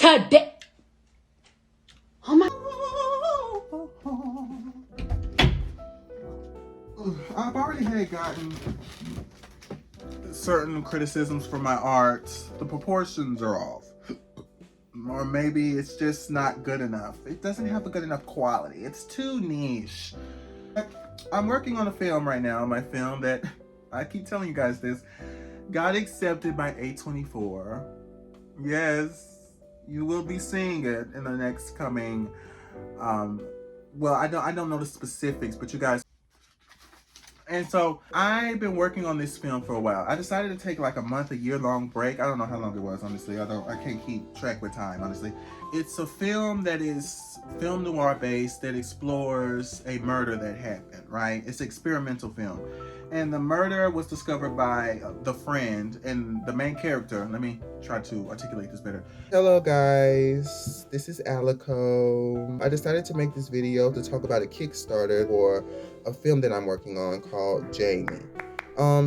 today. Oh my. I've already had gotten certain criticisms for my art. The proportions are off. Or maybe it's just not good enough. It doesn't have a good enough quality. It's too niche. I'm working on a film right now. My film that, I keep telling you guys this, got accepted by A24. Yes, you will be seeing it in the next coming, well, I don't know the specifics, but you guys. And so I've been working on this film for a while. I decided to take like a month, a year-long break. I don't know how long it was, honestly. I can't keep track with time, honestly. It's a film that is film noir based that explores a murder that happened, right? It's an experimental film. And the murder was discovered by the friend and the main character. Let me try to articulate this better. Hello guys, this is Alico. I decided to make this video to talk about a Kickstarter for a film that I'm working on called Jamie.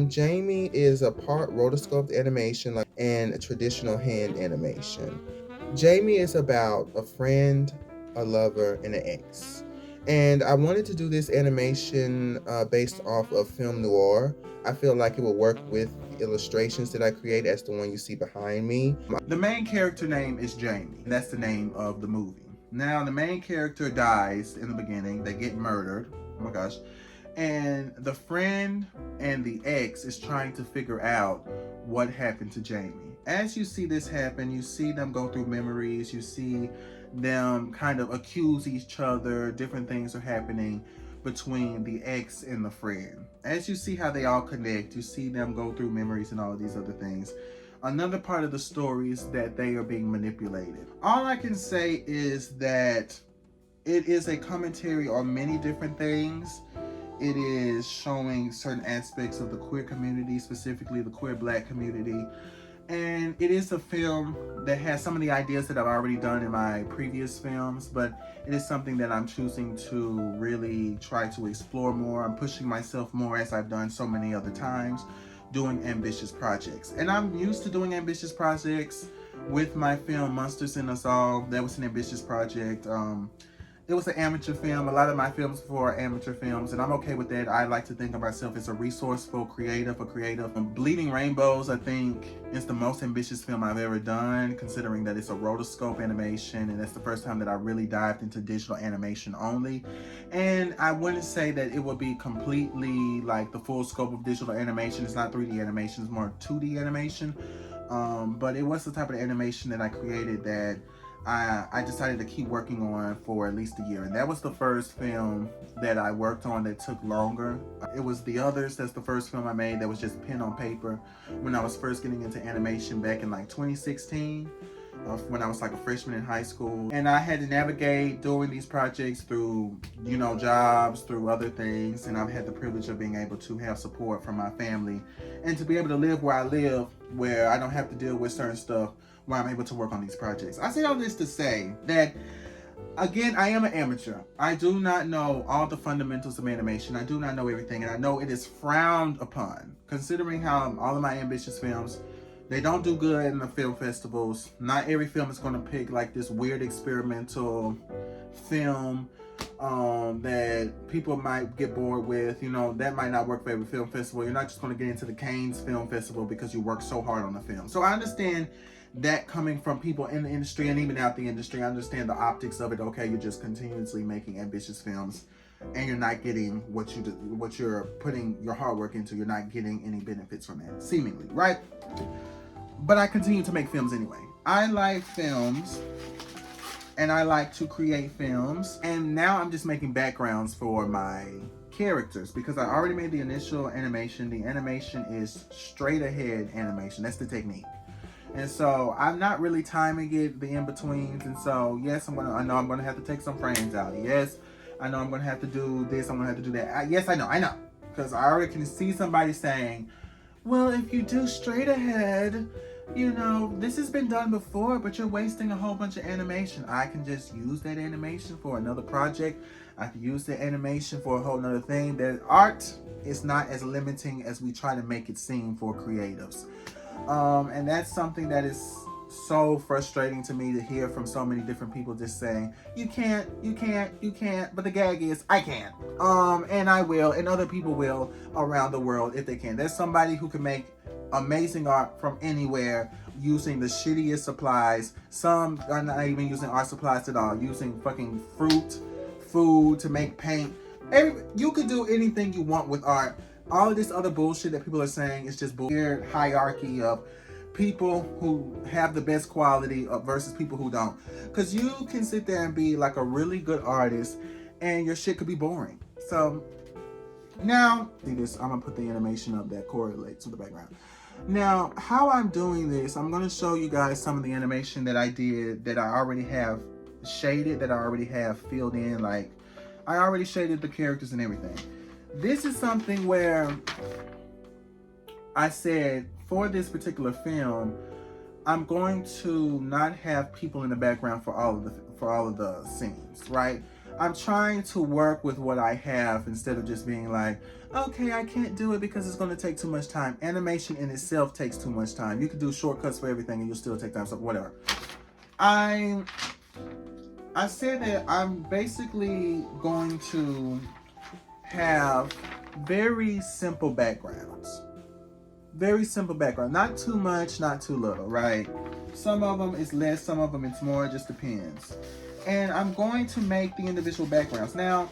Jamie is a part rotoscoped animation and a traditional hand animation. Jamie is about a friend, a lover, and an ex. And I wanted to do this animation based off of film noir. I feel like it will work with the illustrations that I create, as the one you see behind me. The main character name is Jamie. That's the name of the movie. Now, the main character dies in the beginning. They get murdered. Oh my gosh. And the friend and the ex is trying to figure out what happened to Jamie. As you see this happen, you see them go through memories, you see them kind of accuse each other, different things are happening between the ex and the friend. As you see how they all connect, you see them go through memories and all of these other things. Another part of the story is that they are being manipulated. All I can say is that it is a commentary on many different things. It is showing certain aspects of the queer community, specifically the queer Black community. And it is a film that has some of the ideas that I've already done in my previous films, but it is something that I'm choosing to really try to explore more. I'm pushing myself more, as I've done so many other times, doing ambitious projects. And I'm used to doing ambitious projects with my film Monsters in Us All. That was an ambitious project. It was an amateur film. A lot of my films before are amateur films, and I'm okay with that. I like to think of myself as a resourceful creative. Bleeding Rainbows, I think, is the most ambitious film I've ever done, considering that it's a rotoscope animation, and that's the first time that I really dived into digital animation only. And I wouldn't say that it would be completely like the full scope of digital animation. It's not 3D animation, it's more 2D animation. But it was the type of animation that I created that I decided to keep working on for at least a year. And that was the first film that I worked on that took longer. It was The Others. That's the first film I made that was just pen on paper when I was first getting into animation back in like 2016, when I was like a freshman in high school. And I had to navigate doing these projects through, jobs, through other things. And I've had the privilege of being able to have support from my family and to be able to live where I live, where I don't have to deal with certain stuff, where I'm able to work on these projects. I say all this to say that, again, I am an amateur. I do not know all the fundamentals of animation. I do not know everything, and I know it is frowned upon, considering how all of my ambitious films, they don't do good in the film festivals. Not every film is going to pick like this weird experimental film that people might get bored with. That might not work for every film festival. You're not just going to get into the Cannes Film Festival because you work so hard on the film. So I understand that coming from people in the industry and even out the industry. I understand the optics of it. Okay, you're just continuously making ambitious films and you're not getting what you're putting your hard work into. You're not getting any benefits from it, seemingly, right? But I continue to make films anyway. I like films and I like to create films, and now I'm just making backgrounds for my characters because I already made the initial animation. The animation is straight ahead animation. That's the technique. And so I'm not really timing it, the in-betweens. And so, yes, I know I'm going to have to take some frames out. Yes, I know I'm going to have to do this. I'm going to have to do that. Yes, I know. Because I already can see somebody saying, well, if you do straight ahead, this has been done before, but you're wasting a whole bunch of animation. I can just use that animation for another project. I can use the animation for a whole nother thing. That art is not as limiting as we try to make it seem for creatives. And that's something that is so frustrating to me to hear from so many different people just saying, you can't, you can't, you can't. But the gag is, I can. And I will, and other people will around the world if they can. There's somebody who can make amazing art from anywhere using the shittiest supplies. Some are not even using art supplies at all, using fucking fruit, food to make paint. You could do anything you want with art. All of this other bullshit that people are saying is just weird hierarchy of people who have the best quality versus people who don't. Because you can sit there and be like a really good artist and your shit could be boring. So now, see this, I'm gonna put the animation up that correlates to the background. Now, how I'm doing this, I'm gonna show you guys some of the animation that I did that I already have shaded, that I already have filled in. Like, I already shaded the characters and everything. This is something where I said, for this particular film, I'm going to not have people in the background for all of the scenes, right? I'm trying to work with what I have instead of just being like, okay, I can't do it because it's going to take too much time. Animation in itself takes too much time. You can do shortcuts for everything and you'll still take time, so whatever. I said that I'm basically going to have very simple backgrounds. Very simple background. Not too much, not too little, right? Some of them is less, some of them it's more, it just depends. And I'm going to make the individual backgrounds. Now,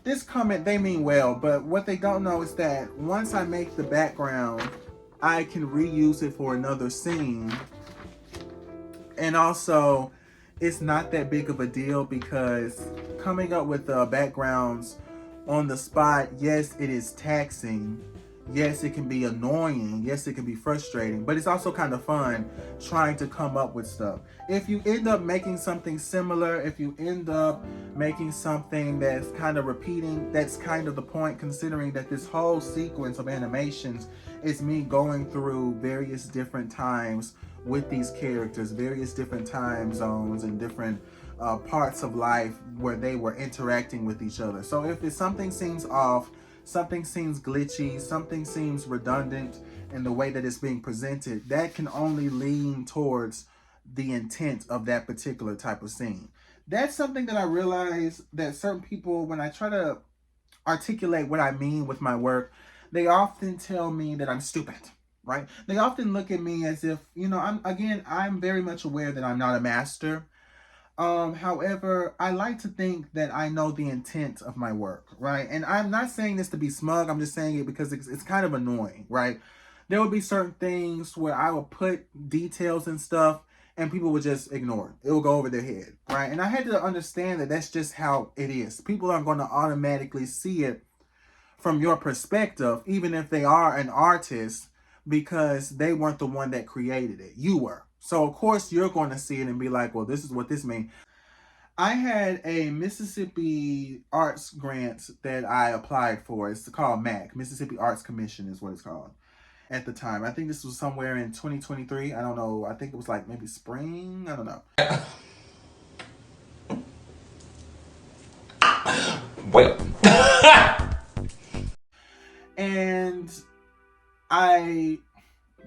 this comment, they mean well, but what they don't know is that once I make the background, I can reuse it for another scene. And also, it's not that big of a deal because coming up with the backgrounds on the spot, yes, it is taxing. Yes, it can be annoying. Yes, it can be frustrating, but it's also kind of fun trying to come up with stuff. If you end up making something similar, if you end up making something that's kind of repeating, that's kind of the point, considering that this whole sequence of animations is me going through various different times with these characters, various different time zones and different parts of life where they were interacting with each other. So if something seems off, something seems glitchy, something seems redundant in the way that it's being presented, that can only lean towards the intent of that particular type of scene. That's something that I realize that certain people, when I try to articulate what I mean with my work, they often tell me that I'm stupid, right? They often look at me as if, I'm very much aware that I'm not a master. However, I like to think that I know the intent of my work, right? And I'm not saying this to be smug. I'm just saying it because it's kind of annoying, right? There will be certain things where I will put details and stuff and people will just ignore it. It will go over their head, right? And I had to understand that that's just how it is. People are going to automatically see it from your perspective, even if they are an artist, because they weren't the one that created it. You were. So of course you're going to see it and be like, well, this is what this means. I had a Mississippi Arts grant that I applied for. It's called MAC, Mississippi Arts Commission is what it's called at the time. I think this was somewhere in 2023. I don't know. I think it was like maybe spring. I don't know. Well. And I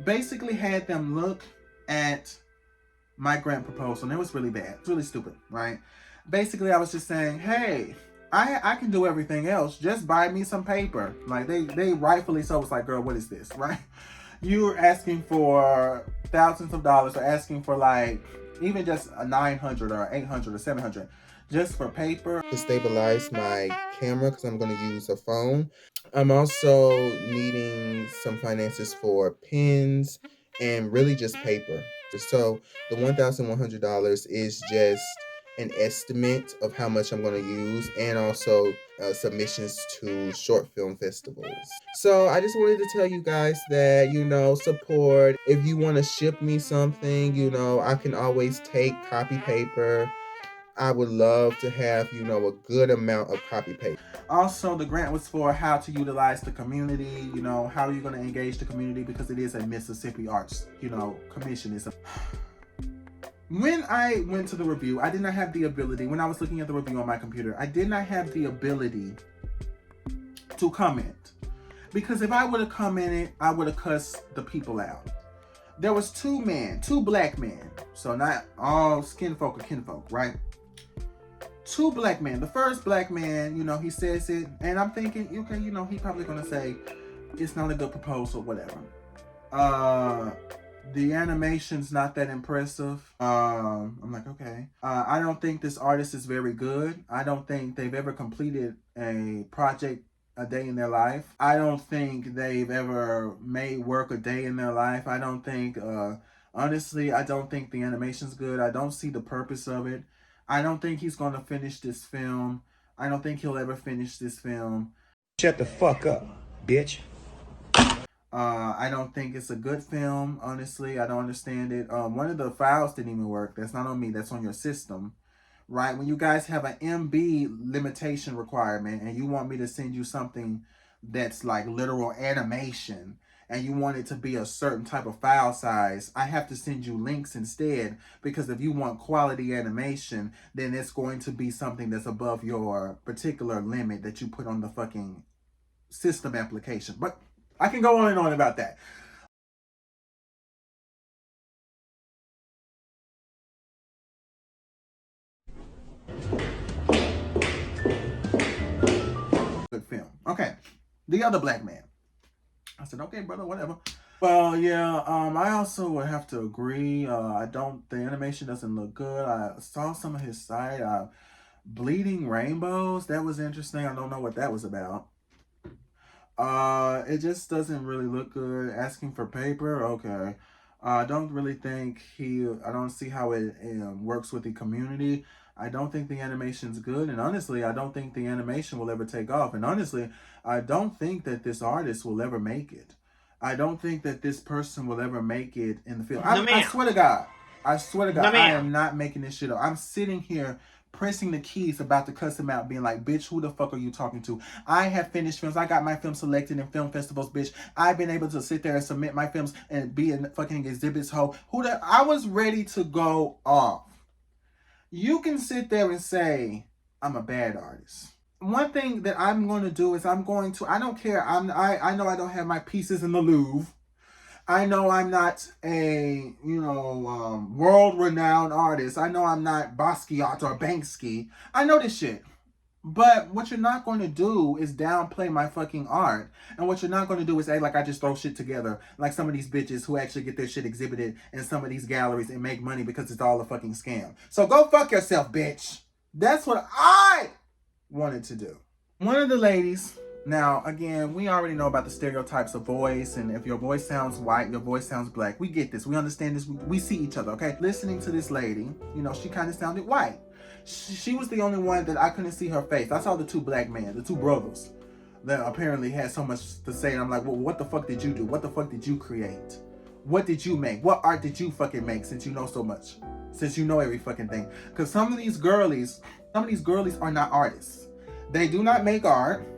basically had them look at my grant proposal, and it was really bad. It's really stupid, right? Basically, I was just saying, hey, I can do everything else. Just buy me some paper. Like, they rightfully so was like, girl, what is this, right? You're asking for thousands of dollars, or asking for like, even just a 900 or 800 or 700 just for paper. To stabilize my camera, because I'm going to use a phone. I'm also needing some finances for pens and really just paper. So the $1,100 is just an estimate of how much I'm going to use, and also submissions to short film festivals. So I just wanted to tell you guys that, support. If you want to ship me something, I can always take copy paper. I would love to have, a good amount of copy paper. Also, the grant was for how to utilize the community, how are you going to engage the community, because it is a Mississippi Arts, commission. When I went to the review, I did not have the ability, when I was looking at the review on my computer, I did not have the ability to comment. Because if I would have commented, I would have cussed the people out. there was two black men. So not all skin folk or kinfolk, right? Two black men. The first black man, you know, he says it, and I'm thinking, okay, you know, he probably gonna say it's not a good proposal, whatever. The animation's not that impressive. I'm like, okay. I don't think this artist is very good. I don't think they've ever completed a project a day in their life. I don't think they've ever made work a day in their life. I don't think, honestly, I don't think the animation's good. I don't see the purpose of it. I don't think he's going to finish this film. I don't think he'll ever finish this film. Shut the fuck up, bitch. I don't think it's a good film, honestly. I don't understand it. One of the files didn't even work. That's not on me. That's on your system, right? When you guys have an MB limitation requirement and you want me to send you something that's like literal animation and you want it to be a certain type of file size, I have to send you links instead, because if you want quality animation, then it's going to be something that's above your particular limit that you put on the fucking system application. But I can go on and on about that. Good film. Okay. The other black man. I said, okay, brother, whatever. Well, yeah, I also would have to agree. The animation doesn't look good. I saw some of his site. Bleeding Rainbows. That was interesting. I don't know what that was about. It just doesn't really look good. Asking for paper, okay. I don't really think I don't see how it works with the community. I don't think the animation's good, and honestly, I don't think the animation will ever take off. And honestly, I don't think that this artist will ever make it. I don't think that this person will ever make it in the field. I swear to God. I am not making this shit up. I'm sitting here pressing the keys, about to cuss him out, being like, bitch, who the fuck are you talking to? I have finished films. I got my film selected in film festivals, bitch. I've been able to sit there and submit my films and be in fucking exhibits, ho. I was ready to go off. You can sit there and say, I'm a bad artist. One thing that I'm going to do is I don't care. I know I don't have my pieces in the Louvre. I know I'm not a, world-renowned artist. I know I'm not Basquiat or Banksy. I know this shit. But what you're not going to do is downplay my fucking art. And what you're not going to do is act like I just throw shit together. Like some of these bitches who actually get their shit exhibited in some of these galleries and make money because it's all a fucking scam. So go fuck yourself, bitch. That's what I wanted to do. One of the ladies... Now, again, we already know about the stereotypes of voice, and if your voice sounds white, your voice sounds black. We get this. We understand this. We see each other, okay? Listening to this lady, she kind of sounded white. She was the only one that I couldn't see her face. I saw the two black men, the two brothers, that apparently had so much to say, and I'm like, well, what the fuck did you do? What the fuck did you create? What did you make? What art did you fucking make, since you know so much? Since you know every fucking thing? Because some of these girlies are not artists. They do not make art.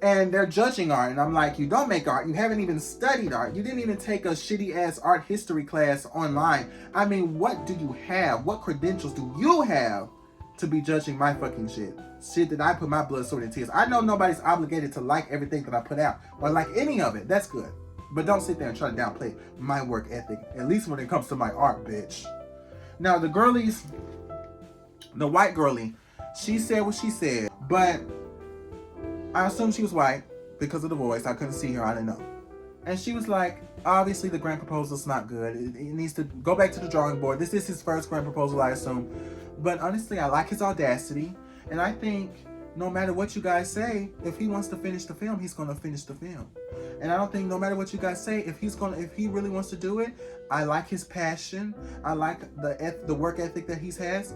And they're judging art, and I'm like, you don't make art. You haven't even studied art. You didn't even take a shitty-ass art history class online. I mean, what do you have? What credentials do you have to be judging my fucking shit? Shit that I put my blood, sweat, and tears. I know nobody's obligated to like everything that I put out, or like any of it. That's good. But don't sit there and try to downplay my work ethic, at least when it comes to my art, bitch. Now, the white girlie, she said what she said, but I assumed she was white because of the voice. I couldn't see her. I didn't know. And she was like, obviously the grant proposal's not good. It needs to go back to the drawing board. This is his first grant proposal, I assume. But honestly, I like his audacity. And I think no matter what you guys say, if he wants to finish the film, he's going to finish the film. And I don't think no matter what you guys say, if he really wants to do it, I like his passion. I like the work ethic that he has.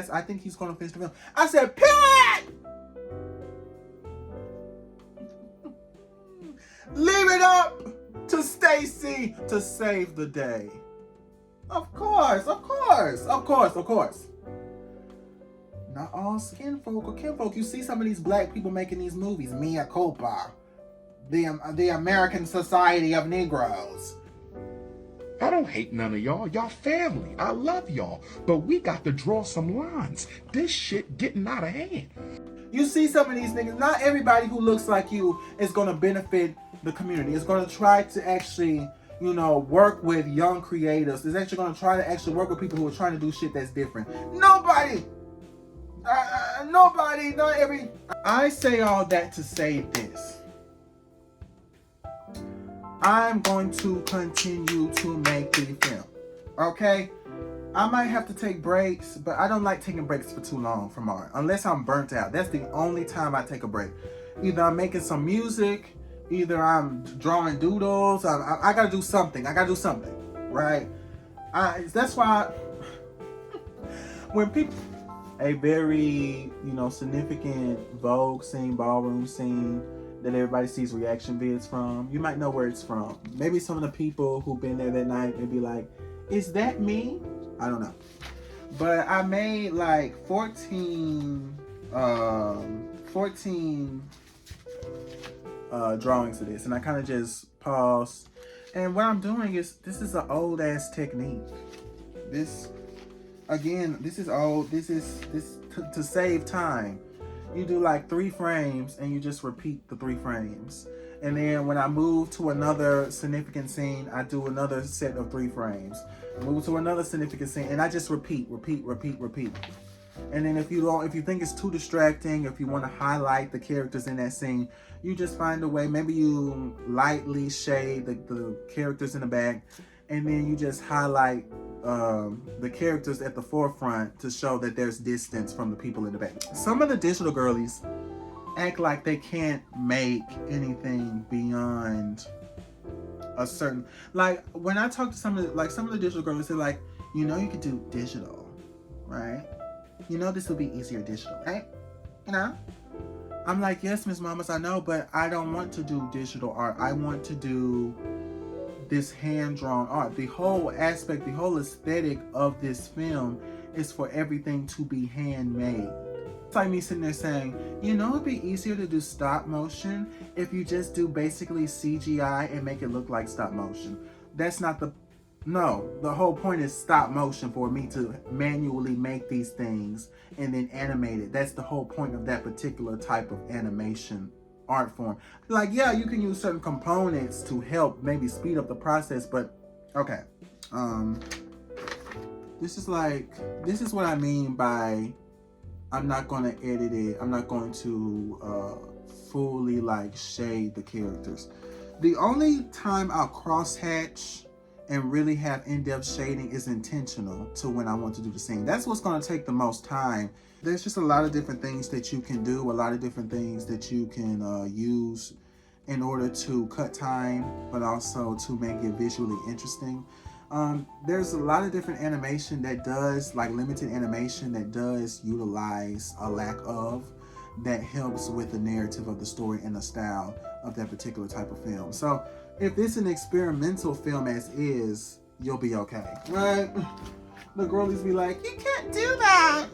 I think he's going to finish the film. I said, period! Leave it up to Stacy to save the day. Of course. Not all skin folk or kinfolk. You see some of these black people making these movies. Mea culpa. The American Society of Negroes. I don't hate none of y'all. Y'all family. I love y'all. But we got to draw some lines. This shit getting out of hand. You see some of these niggas. Not everybody who looks like you is going to benefit the community. It's going to try to actually, you know, work with young creators. It's actually going to try to actually work with people who are trying to do shit that's different. Nobody, not every. I say all that to say this. I'm going to continue to make the film. Okay? I might have to take breaks, but I don't like taking breaks for too long from art. Unless I'm burnt out. That's the only time I take a break. Either I'm making some music, either I'm drawing doodles. I gotta do something. Right? That's why when people, a very, you know, significant Vogue scene, ballroom scene that everybody sees reaction vids from, you might know where it's from. Maybe some of the people who've been there that night may be like, is that me? I don't know. But I made like 14 drawings of this, and I kind of just paused. And what I'm doing is, this is an old ass technique. This is old. This to save time. You do like 3 frames and you just repeat the 3 frames. And then when I move to another significant scene, I do another set of 3 frames. Move to another significant scene, and I just repeat. And then if you think it's too distracting, if you want to highlight the characters in that scene, you just find a way. Maybe you lightly shade the characters in the back, and then you just highlight the characters at the forefront to show that there's distance from the people in the back. Some of the digital girlies act like they can't make anything beyond a certain, like when I talk to some of the digital girlies, they're like, you know, you could do digital, right? You know, this will be easier digital, right? You know? I'm like, yes, Miss Mamas, I know, but I don't want to do digital art. I want to do this hand-drawn art. The whole aspect, the whole aesthetic of this film is for everything to be handmade. It's like me sitting there saying, you know, it'd be easier to do stop motion if you just do basically CGI and make it look like stop motion. That's not the whole point is stop motion, for me to manually make these things and then animate it. That's the whole point of that particular type of animation art form. Like, yeah, you can use certain components to help maybe speed up the process, but okay. This is what I mean by I'm not going to edit it. I'm not going to fully like shade the characters. The only time I'll crosshatch and really have in-depth shading is intentional to when I want to do the scene. That's what's going to take the most time. There's just a lot of different things that you can do, a lot of different things that you can use in order to cut time, but also to make it visually interesting. There's a lot of different animation that does, like limited animation that does utilize a lack of, that helps with the narrative of the story and the style of that particular type of film. So if it's an experimental film as is, you'll be okay, right? The girlies be like, you can't do that.